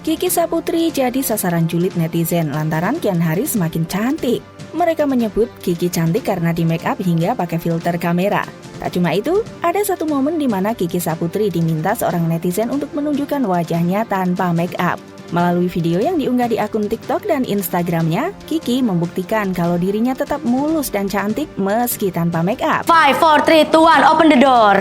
Kiki Saputri jadi sasaran julid netizen lantaran kian hari semakin cantik. Mereka menyebut Kiki cantik karena di make up hingga pakai filter kamera. Tak cuma itu, ada satu momen di mana Kiki Saputri diminta seorang netizen untuk menunjukkan wajahnya tanpa make up. Melalui video yang diunggah di akun TikTok dan Instagramnya, Kiki membuktikan kalau dirinya tetap mulus dan cantik meski tanpa make up. 5, 4, 3, 2, 1, open the door.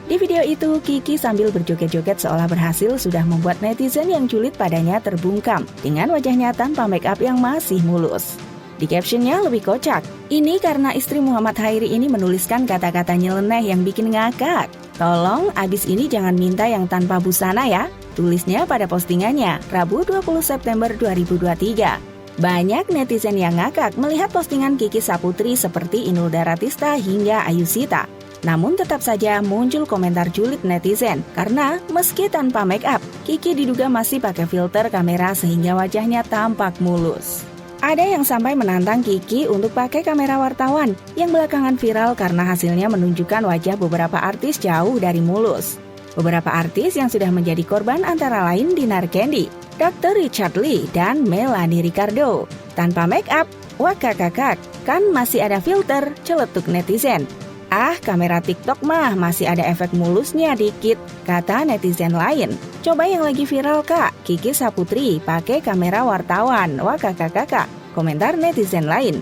Di video itu, Kiki sambil berjoget-joget seolah berhasil sudah membuat netizen yang julid padanya terbungkam dengan wajahnya tanpa make up yang masih mulus. Di captionnya lebih kocak. Ini karena istri Muhammad Khairi ini menuliskan kata-kata nyeleneh yang bikin ngakak. Tolong, abis ini jangan minta yang tanpa busana ya. Tulisnya pada postingannya, Rabu 20 September 2023. Banyak netizen yang ngakak melihat postingan Kiki Saputri seperti Inul Daratista hingga Ayusita. Namun tetap saja muncul komentar julid netizen karena meski tanpa make up, Kiki diduga masih pakai filter kamera sehingga wajahnya tampak mulus. Ada yang sampai menantang Kiki untuk pakai kamera wartawan yang belakangan viral karena hasilnya menunjukkan wajah beberapa artis jauh dari mulus. Beberapa artis yang sudah menjadi korban antara lain Dinar Candy, Dr. Richard Lee, dan Melanie Ricardo. Tanpa make up, wah kakak, kan masih ada filter, celetuk netizen. Ah, kamera TikTok mah masih ada efek mulusnya dikit, kata netizen lain. Coba yang lagi viral kak, Kiki Saputri pakai kamera wartawan, wah kakak, komentar netizen lain.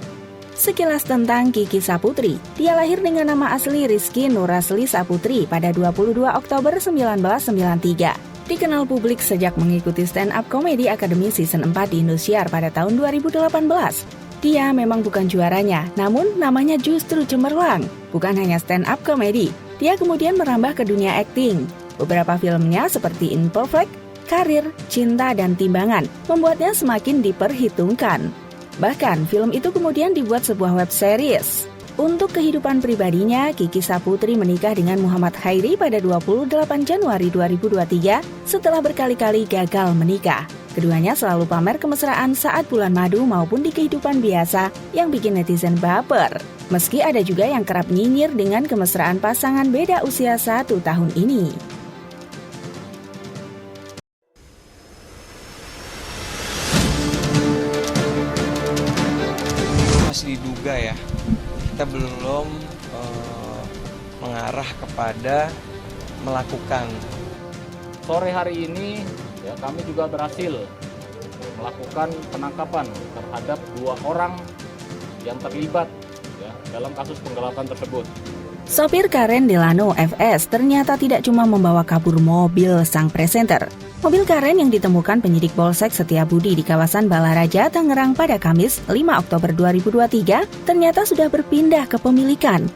Sekilas tentang Kiki Saputri, dia lahir dengan nama asli Rizky Nurasli Saputri pada 22 Oktober 1993. Dikenal publik sejak mengikuti stand-up komedi Akademi Season 4 di Indosiar pada tahun 2018. Dia memang bukan juaranya, namun namanya justru cemerlang. Bukan hanya stand-up komedi, dia kemudian merambah ke dunia akting. Beberapa filmnya seperti Imperfect, Karir, Cinta, dan Timbangan membuatnya semakin diperhitungkan. Bahkan film itu kemudian dibuat sebuah web series. Untuk kehidupan pribadinya, Kiki Saputri menikah dengan Muhammad Khairi pada 28 Januari 2023 setelah berkali-kali gagal menikah. Keduanya selalu pamer kemesraan saat bulan madu maupun di kehidupan biasa yang bikin netizen baper. Meski ada juga yang kerap nyinyir dengan kemesraan pasangan beda usia 1 tahun ini. Masih diduga ya, kita belum mengarah kepada melakukan. Sore hari ini ya, kami juga berhasil melakukan penangkapan terhadap 2 orang yang terlibat ya, dalam kasus penggelapan tersebut. Sopir Karen Delano FS ternyata tidak cuma membawa kabur mobil sang presenter. Mobil Karen yang ditemukan penyidik Polsek Setiabudi di kawasan Balaraja, Tangerang pada Kamis 5 Oktober 2023 ternyata sudah berpindah kepemilikan.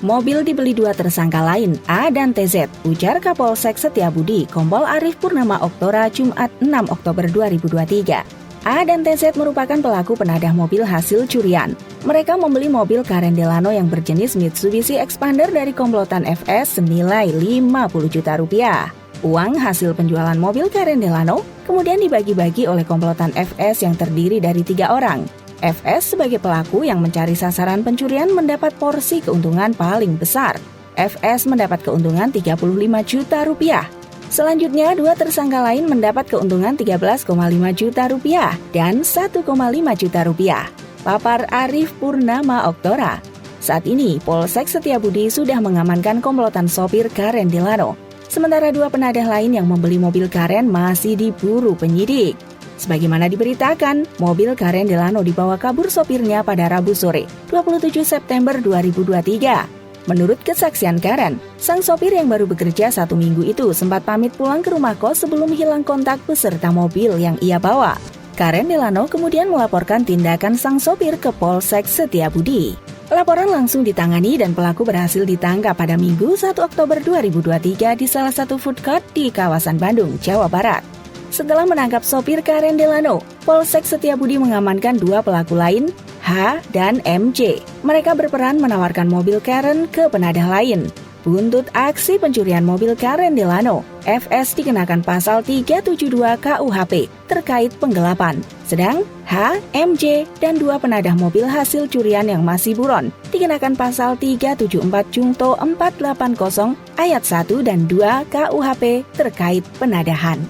Mobil dibeli 2 tersangka lain, A dan TZ, ujar Kapolsek Setiabudi, Kompol Arif Purnama Oktora, Jumat 6 Oktober 2023. A dan TZ merupakan pelaku penadah mobil hasil curian. Mereka membeli mobil Karen Delano yang berjenis Mitsubishi Expander dari komplotan FS senilai 50 juta rupiah. Uang hasil penjualan mobil Karen Delano kemudian dibagi-bagi oleh komplotan FS yang terdiri dari 3 orang. FS sebagai pelaku yang mencari sasaran pencurian mendapat porsi keuntungan paling besar. FS mendapat keuntungan 35 juta rupiah. Selanjutnya, 2 tersangka lain mendapat keuntungan 13,5 juta rupiah dan 1,5 juta rupiah. Papar Arif Purnama Oktora. Saat ini, Polsek Setiabudi sudah mengamankan komplotan sopir Karen Delano. Sementara 2 penadah lain yang membeli mobil Karen masih diburu penyidik. Sebagaimana diberitakan, mobil Karen Delano dibawa kabur sopirnya pada Rabu sore, 27 September 2023. Menurut kesaksian Karen, sang sopir yang baru bekerja 1 minggu itu sempat pamit pulang ke rumah kos sebelum hilang kontak beserta mobil yang ia bawa. Karen Delano kemudian melaporkan tindakan sang sopir ke Polsek Setiabudi. Laporan langsung ditangani dan pelaku berhasil ditangkap pada Minggu 1 Oktober 2023 di salah satu food court di kawasan Bandung, Jawa Barat. Setelah menangkap sopir Karen Delano, Polsek Setiabudi mengamankan 2 pelaku lain, H dan MJ. Mereka berperan menawarkan mobil Karen ke penadah lain. Buntut aksi pencurian mobil Karen Delano, FS dikenakan pasal 372 KUHP terkait penggelapan. Sedang H, MJ, dan 2 penadah mobil hasil curian yang masih buron dikenakan pasal 374 Jungto 480 ayat 1 dan 2 KUHP terkait penadahan.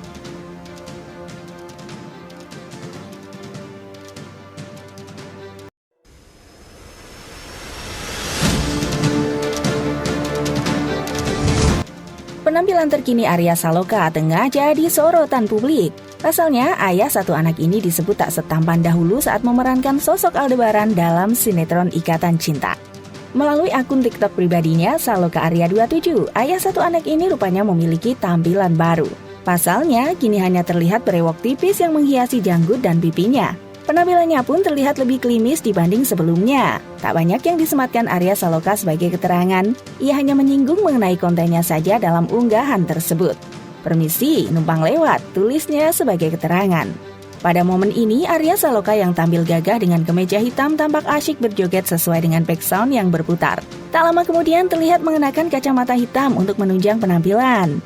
Penampilan terkini Arya Saloka tengah jadi sorotan publik. Pasalnya, ayah satu anak ini disebut tak setampan dahulu saat memerankan sosok Aldebaran dalam sinetron Ikatan Cinta. Melalui akun TikTok pribadinya, Saloka Arya 27, ayah satu anak ini rupanya memiliki tampilan baru. Pasalnya, kini hanya terlihat berewok tipis yang menghiasi janggut dan pipinya. Penampilannya pun terlihat lebih klimis dibanding sebelumnya. Tak banyak yang disematkan Arya Saloka sebagai keterangan. Ia hanya menyinggung mengenai kontennya saja dalam unggahan tersebut. "Permisi, numpang lewat," tulisnya sebagai keterangan. Pada momen ini, Arya Saloka yang tampil gagah dengan kemeja hitam tampak asyik berjoget sesuai dengan background yang berputar. Tak lama kemudian terlihat mengenakan kacamata hitam untuk menunjang penampilan.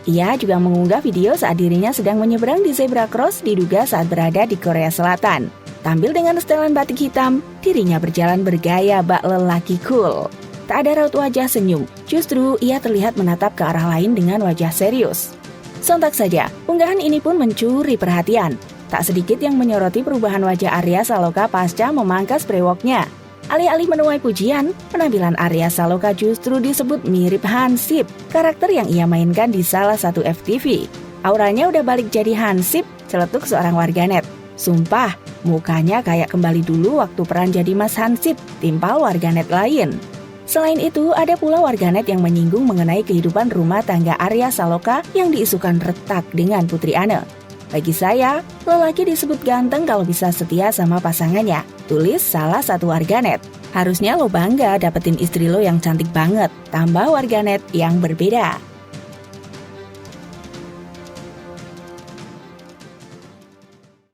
Ia juga mengunggah video saat dirinya sedang menyeberang di zebra cross diduga saat berada di Korea Selatan. Tampil dengan setelan batik hitam, dirinya berjalan bergaya bak lelaki cool. Tak ada raut wajah senyum, justru ia terlihat menatap ke arah lain dengan wajah serius. Sontak saja, unggahan ini pun mencuri perhatian. Tak sedikit yang menyoroti perubahan wajah Arya Saloka pasca memangkas brewoknya. Alih-alih menuai pujian, penampilan Arya Saloka justru disebut mirip Hansip, karakter yang ia mainkan di salah satu FTV. Auranya udah balik jadi Hansip, celetuk seorang warganet. "Sumpah, mukanya kayak kembali dulu waktu peran jadi Mas Hansip," timpal warganet lain. Selain itu, ada pula warganet yang menyinggung mengenai kehidupan rumah tangga Arya Saloka yang diisukan retak dengan Putri Ane. "Bagi saya, lelaki disebut ganteng kalau bisa setia sama pasangannya," tulis salah satu warganet. "Harusnya lo bangga dapetin istri lo yang cantik banget," tambah warganet yang berbeda.